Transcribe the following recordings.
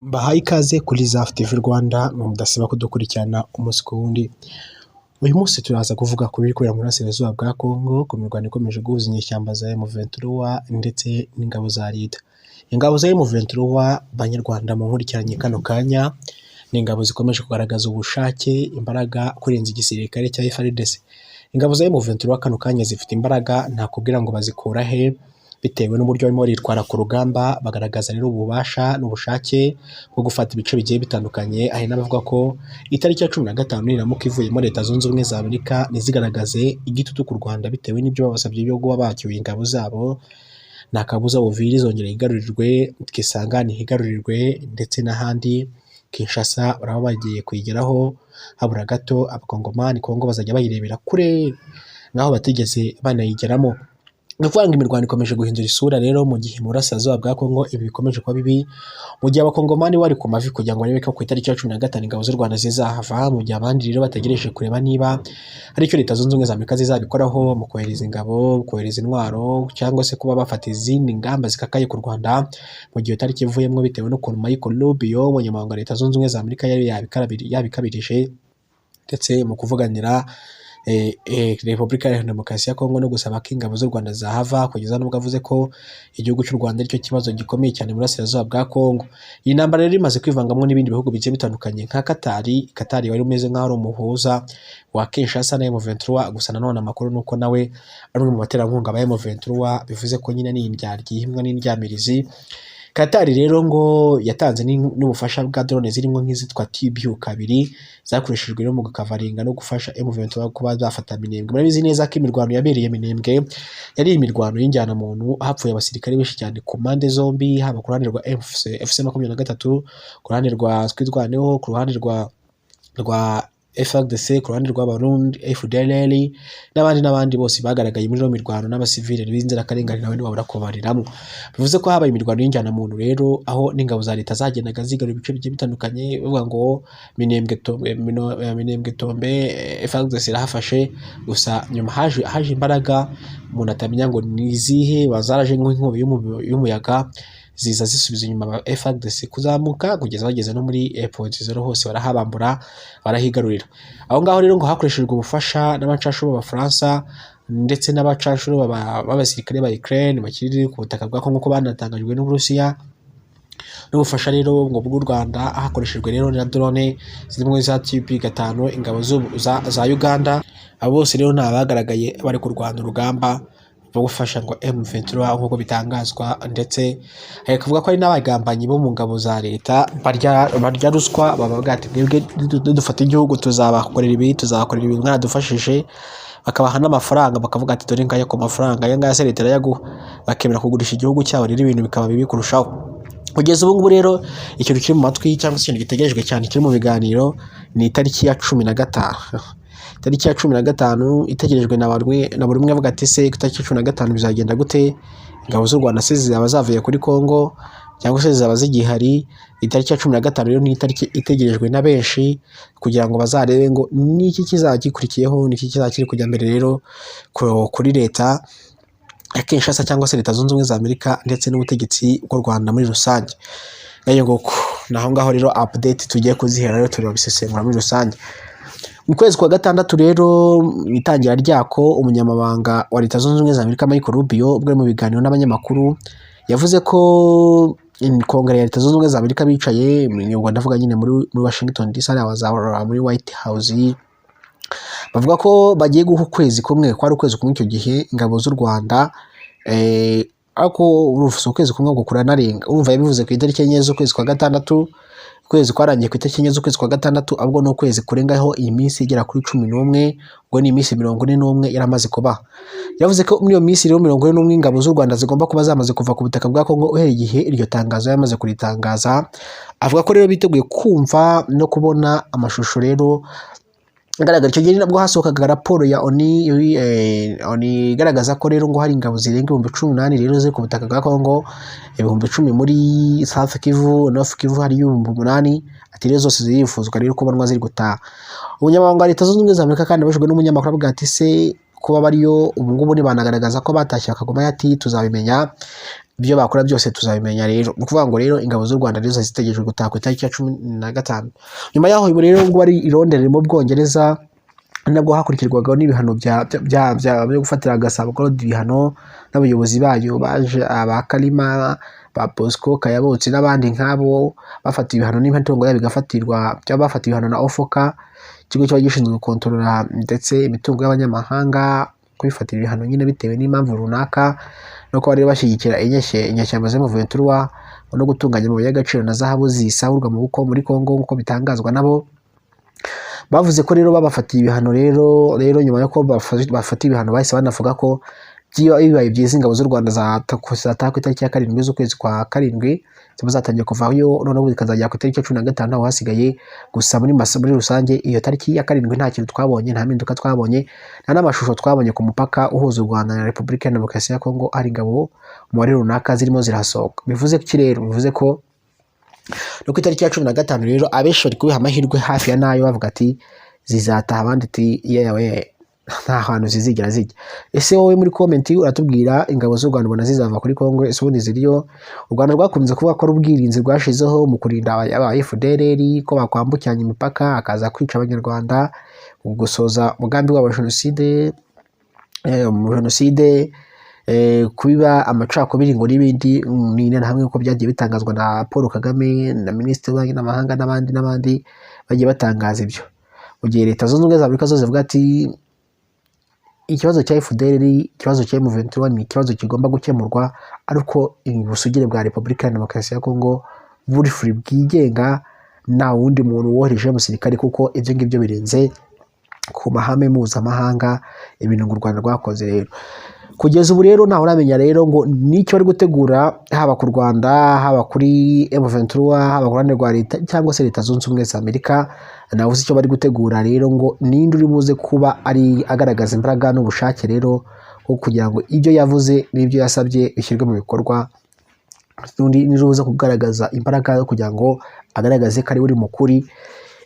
Mbahaye ikaze kuri Zaf TV Rwanda mudasiba kudukurikirana umunsi ku wundi. Uyu munsi turaza kuvuga ku biri kubera mu burasirazuba bwa Kongo, ku mirwano ikomeje guhuza inyeshyamba za M23 ndetse n'ingabo za leta. Ingabo za M23 banyarwanda mu nkurikiranye kano kanya ni ingabo zikomeje kugaragaza ubushake, imbaraga kurenza igisirikare cya FARDC. Ingabo za M23 kano kanya zifite imbaraga ntakubwira ngo bazikura he, bitewe n'uburyo barimo baritwara ku rugamba. Bagaragaza rero ububasha n'ubushake bwo gufata ibice bigiye bitandukanye. Hari n'abavuga ko itariki ya 15 niramuka ivuyemo Leta Zunze Ubumwe za Amerika ntizigaragaze igitutu ku Rwanda bitewe n'ibyo babasabye byo kuba bacyuye ingabo zabo, nta kabuza Uvira izongera igarurirwe, Kisangani higarurirwe ndetse n'ahandi. Kinshasa baraba bagiye kuyigeraho habura gato. Abakongomani Kongo bazajya bayirebera kure naho batigeze banayigeramo. Navanga imirwano ikomeje guhindura isura rero mu gihe mu burasirazuba bwa Kongo ibi bikomeje kuba bibi, mu gihe abakongomani bari ku mavi kugira ngo barebe ko ku itariki ya 15 ingabo z'u Rwanda zizahava, mu gihe abandi rero bategereje kureba niba hari icyo Leta Zunze Ubumwe za Amerika zizabikoraho mu kohereza ingabo, kohereza intwaro cyangwa se kuba bafata izindi ngamba zikakaye ku Rwanda mu gihe tariki ivuyemo, bitewe n'ukuntu Michael Rubio umunyamabanga wa Leta Zunze Ubumwe za Amerika yari yabikabirije ndetse mu kuvuganira Repubulika ya Demokarasi ya Kongo no gusaba ko ingabo z'u Rwanda zahava, kugeza n'ubwo avuze ko igihugu cy'u Rwanda aricyo kibazo gikomeye cyane mu burasirazuba bwa Kongo. Iyi ntambara rero imaze kwivangamo n'ibindi bihugu bigiye bitandukanye nka Katari wari umeze nk'aho ari umuhuza wa Kinshasa na M23, gusa nanone amakuru nuko nawe ari umwe mu baterankunga ba M23, bivuze ko nyine ni indyaryi ihimwa n'indyamirizi. Katari rero ngo yatanze n'ubufasha bwa drone zirimo nk'izitwa TBU-2 zakoreshejwe rero mu gukavaringa no gufasha M23 kuba zafata Minembwe. Murabizi neza ko imirwano yabereye Minembwe yari imirwano y'injyana muntu, hapfuye abasirikare benshi cyane ku mpande zombi, haba ku ruhande rwa FC23, ku ruhande rwa Twirwaneho, ku ruhande rwa FARDC, ku ruhande rw'Abarundi FDLR n'abandi bose bagaragaye muri iyo mirwano, n'abasivile b'inzirakarengane nawe ntibabura kubariramo. Bivuze ko habaye imirwano y'injyana muntu rero, aho n'ingabo za leta zagendaga zigarura ibice bigiye bitandukanye, bivuga ngo Minembwe Tombe FARDC irahafashe, gusa nyuma haje imbaraga umuntu atamenya ngo ni izihe, bazaraje nk'inkubi y'umuyaga ziza zisubiza inyuma ba FARDC kuzamuka kugeza bageze no muri point 0, hose barahabambura barahigarurira. Aho ngaho rero ngo hakoreshejwe ubufasha n'abacashuro b'Abafaransa ndetse n'abacashuro b'abasirikare ba Ukraine bakiri ku butaka bwa Kongo, ko banatangajwe n'Uburusiya n'ubufasha rero ngo bw'u Rwanda. Hakoreshejwe rero na drone zirimo za TB5, ingabo za Uganda. Abo bose rero nabagaragaye bari kurwana urugamba bwo gufasha ngo M23 nk'uko bitangazwa, ndetse kavuga ko ari n'abagambanyi bo mu ngabo za leta barya ruswa. Bavuga ati twebwe dufata igihugu tuzabakorera ibi mwadufashije, bakabaha n'amafaranga, bakavuga ati dore ngaya ku mafaranga aya ngaya se leta irayaguha, bakemera kugurisha igihugu cyabo, rero ibintu bikaba bibi kurushaho. Kugeza ubu ngubu rero ikintu kiri mu matwi cyangwa se ikintu gitegerejwe cyane kiri mu biganiro ni itariki ya 15. Tariki ya 15 itegerejwe na buri umwe avuga ati se itariki ya 15 bizagenda gute? Ingabo z'u Rwanda se zizaba zavuye kuri Kongo cyangwa se zizaba zigihari? Itariki ya 15 rero ni itariki itegerejwe na benshi kugira ngo bazarebe ngo niki kizagikurikiyeho, niki kizakiri kujya mbere rero kuri leta ya Kinshasa cyangwa se Leta Zunze Ubumwe za Amerika ndetse n'ubutegetsi bw'u Rwanda muri rusange. Naho ngaho rero update tugiye kuzihera rero turi babisesengura muri rusange. Mu kwezi kwa gatandatu rero itangira ryako, umunyamabanga wa Leta Zunze Ubumwe za Amerika Michael Rubio ubwo mu biganiro n'abanyamakuru yavuze ko Kongere ya Leta Zunze Ubumwe za Amerika bicaye ndavuga nyine muri Washington DC, muri White House, bavuga ko bagiye guha ukwezi kumwe, kwari ukwezi kumwe icyo gihe ingabo z'u Rwanda, ariko urufuso ukwezi kumwe gukura narenga. Urumva yabivuze ku itariki enye z'ukwezi kwa gatandatu, kwezi kwarangiye ku itariki enye z'ukwezi kwa gatandatu, ahubwo no kwezi kurengaho iyi minsi igera kuri 11, ubwo ni iminsi 41 yaramaze kuba. Yavuze ko muri iyo minsi rero 41 ingabo z'u Rwanda zigomba kuba zamaze kuva ku butaka bwa Kongo uhereye igihe iryo tangazo yamaze kuritangaza. Avuga ko rero biteguye kumva no kubona amashusho rero agaragara. Icyo gihe nabwo hasohokaga raporo ya ONU igaragaza ko rero ngo hari ingabo zirenga 18,000 rero ziri ku butaka bwa Kongo, 10,000 muri South Kivu, North Kivu hari 8,000, ati rero zose zirifuzwa rero kubonwa ziri gutaha. Umunyamabanga wa Leta Zunze Ubumwe za Amerika kandi abajwe n'umunyamakuru avuga ati se kuba bariyo ubu ngubu ni banagaragaza ko batashye bakagoma, ati tuzabimenya ibyo bakora byose tuzabimenya rero. Ni ukuvuga ngo rero ingabo z'u Rwanda rero zitegereje gutaha ku itariki ya 15. Nyuma yaho rero ubwo ari i Londres mu Bwongereza nabwo hakurikirwaga n'ibihano byo gufatira Gasabo Gold ibihano n'abayobozi bayo baje aba Kalima ba Bosco Kayabotsi n'abandi nk'abo bafata ibihano n'imitungo yabo bigafatirwa cyangwa bafata ibihano na Ofoka, ikigo cyaba gishinzwe gukontorora ndetse imitungo y'abanyamahanga, kubifatira ibihano nyine bitewe n'impamvu runaka no kuba rero bashyigikira inyeshyamba z'M23 no gutunganya amabuye y'agaciro na zahabu zisahurwa muri Kongo nk'uko bitangazwa nabo. Bavuze ko rero babafatiye ibihano rero nyuma yuko bafata ibihano bahise banavuga ko bibaye byiza ingabo z'u Rwanda zataha ku itariki ya 7 z'ukwezi kwa 7 zibazatangiye kuvayo, noneho bikazajya ku itariki ya 15 aho hasigaye. Gusa muri rusange iyo tariki ya 7 nta kintu twabonye, nta mpinduka twabonye, nta n'amashusho twabonye ku mupaka uhuza u Rwanda na Repubulika ya Demokarasi ya Kongo ari ingabo umubare runaka zirimo zirasohoka. Bivuze ko rero bivuze ko no ku itariki ya 15 rero abenshi bari kubiha amahirwe hafi ya nayo bavuga ati zizataha, abandi ati yewe nta hantu zizigera zijya. Ese wowe muri comment uratubwira ingabo z'u Rwanda ubona zizava kuri Kongo ese ubundi ziriyo? U Rwanda rwakunze kuvuga ko ubwirinzi rwashizeho mu kurinda aba FDLR ko bakwambukiranya imipaka akaza kwica abanyarwanda, gusoza umugambi wa jenoside kubiba amacakubiri ngo n'ibindi n'ina hamwe uko byagiye bitangazwa na Paul Kagame na Minisitiri w'Ububanyi n'Amahanga n'abandi bagiye batangaza ibyo. Mu gihe Leta Zunze Ubumwe za Amerika zo zivuga ati ikibazo cya FDLR, ikibazo cya M23 ni ikibazo kigomba gukemurwa ariko ubusugire bwa Repubulika ya Demokarasi ya Kongo buri free bwigenga, nta wundi muntu wohereje umusirikare kuko ibyo ngibyo birenze ku mahame mpuzamahanga ibintu u Rwanda rwakoze. Rero kugeza ubu rero ntaho uramenya rero ngo nicyo bari gutegura haba ku Rwanda, haba kuri M23, haba ku ruhande rwa Leta cyangwa se Leta Zunze Ubumwe za Amerika. Nawe uzi icyo bari gutegura rero ngo ninde uri buze kuba ari agaragaza imbaraga n'ubushake rero kugira ngo ibyo yavuze n'ibyo yasabye bishyirwe mu bikorwa, n'undi niruza kugaragaza imbaraga kugira ngo agaragaze ko ari uri mukuri.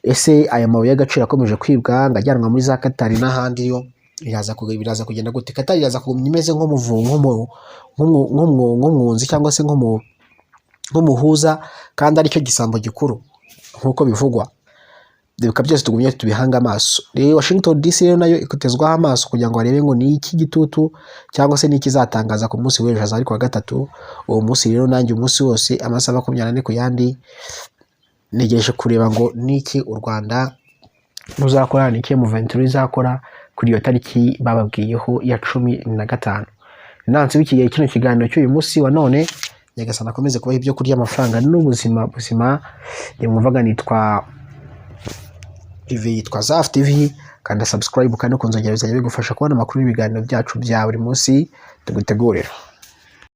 Ese aya mabuye y'agaciro akomeje kwibwa ngajyanwa muri za Katari n'ahandi yo biraza kugenda gute? Katari iraza kugumya imeze nk'umwunzi cyangwa se nk'umuhuza kandi aricyo gisambo gikuru nk'uko bivugwa. Bikaba byose tugumye tubihanga amaso. Rero Washington DC rero nayo ikutezwaho amaso kugira ngo barebe ngo ni iki gitutu cyangwa se niki zatangaza ku munsi w'ejo azari ku wa 3. Uwo munsi rero nanjye umunsi wose amasaha 24 ku yandi negereje kureba ngo niki u Rwanda ruzakora, niki M23 izakora kuri iyo tariki bababwiyeho ya 15. Nansi bikiye kino kiganiro cy'uyu munsi wa none, nyagasana akomeze kubaha ibyo kurya amafaranga n'ubuzima mwumvaga nitwa yitwa Zaf TV, kandi subscribe kandi ukunzogera bizajya bigufasha kubona amakuru y'ibiganiro byacu bya buri munsi tugutegurira.